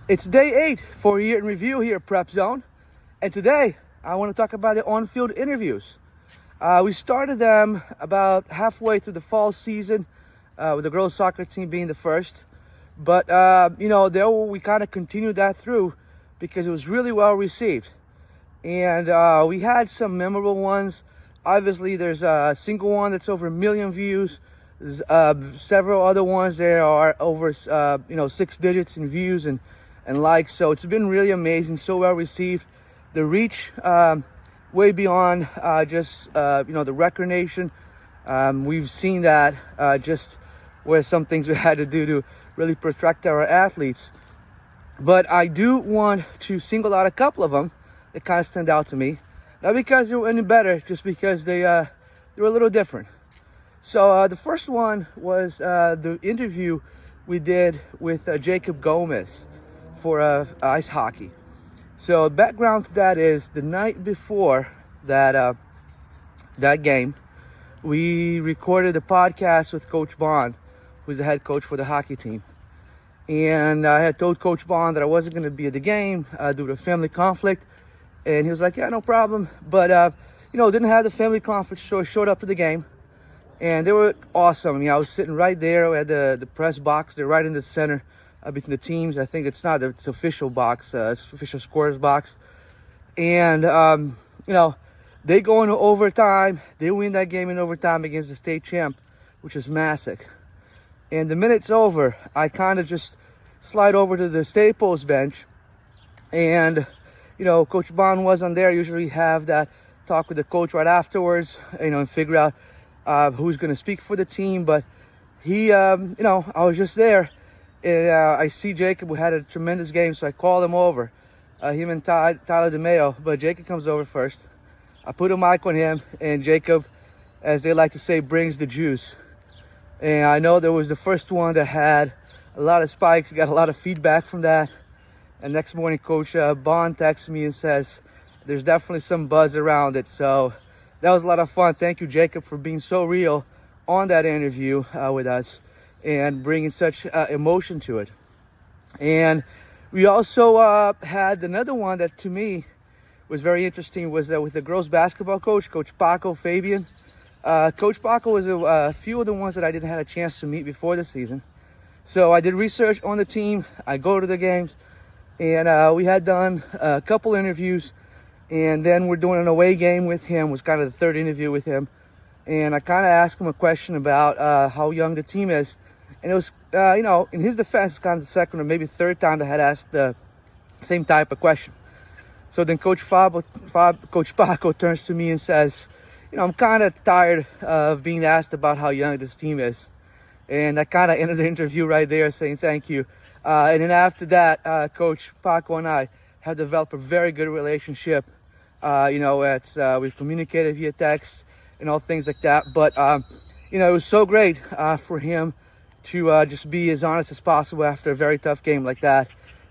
It's day 8 for a year in review here at PrepZone, and today I want to talk about the on-field interviews. We started them about halfway through the fall season, with the girls soccer team being the first. But there we kind of continued that through because it was really well received, and we had some memorable ones. Obviously, there's a single one that's over 1 million views. There's several other ones that are over 6 digits in views and likes. So it's been really amazing, so well received. The reach way beyond just the record nation. We've seen that just where some things we had to do to really protect our athletes. But I do want to single out a couple of them that kind of stand out to me. Not because they were any better, just because they were a little different. So the first one was the interview we did with Jacob Gomez for ice hockey. So background to that is the night before that game, we recorded a podcast with Coach Bond, who's the head coach for the hockey team. And I had told Coach Bond that I wasn't going to be at the game due to family conflict. And he was like, yeah, no problem. But, didn't have the family conflict, so I showed up to the game. And they were awesome. I mean, I was sitting right there. We had the press box. They're right in the center between the teams. I think it's not, it's official box, it's official scorers box. And, they go into overtime. They win that game in overtime against the state champ, which is Massac. And the minute's over, I kind of just slide over to the Staples bench. And, Coach Bond wasn't there. Usually have that talk with the coach right afterwards, and figure out who's going to speak for the team. But he, I was just there. And I see Jacob, who had a tremendous game, so I called him over. Him and Tyler DeMayo, but Jacob comes over first. I put a mic on him, and Jacob, as they like to say, brings the juice. And I know there was the first one that had a lot of spikes, got a lot of feedback from that. And next morning, Coach Bond texts me and says, there's definitely some buzz around it. So that was a lot of fun. Thank you, Jacob, for being so real on that interview with us and bringing such emotion to it. And we also had another one that to me was very interesting, was with the girls basketball coach, Coach Paco Fabian. Coach Paco was a few of the ones that I didn't have a chance to meet before the season. So I did research on the team. I go to the games, and we had done a couple interviews, and then we're doing an away game with him, was kind of the third interview with him. And I kind of asked him a question about how young the team is. And it was, in his defense, it's kind of the second or maybe third time that I had asked the same type of question. So then Coach Paco turns to me and says, I'm kind of tired of being asked about how young this team is. And I kind of ended the interview right there saying thank you. And then after that, Coach Paco and I have developed a very good relationship. We've communicated via text and all things like that. But, it was so great for him to just be as honest as possible after a very tough game like that.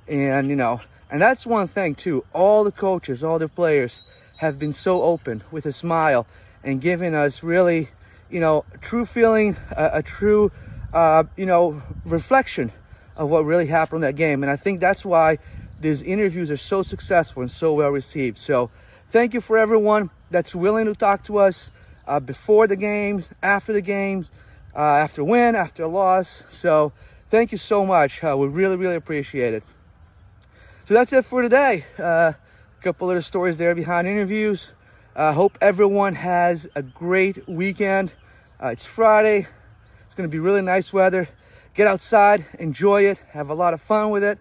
And that's one thing too. All the coaches, all the players have been so open with a smile and giving us really, a true feeling, a true, reflection of what really happened in that game. And I think that's why these interviews are so successful and so well received. So thank you for everyone that's willing to talk to us before the games, after the games, after win, after loss. So thank you so much. We really, really appreciate it. So that's it for today. A couple little stories there behind interviews. Hope everyone has a great weekend. It's Friday. It's going to be really nice weather. Get outside, enjoy it, have a lot of fun with it.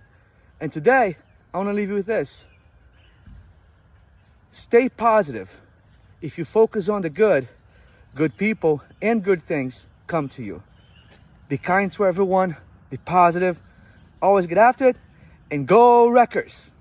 And today, I want to leave you with this. Stay positive. If you focus on the good, good people and good things come to you. Be kind to everyone. Be positive. Always get after it. And go Wreckers!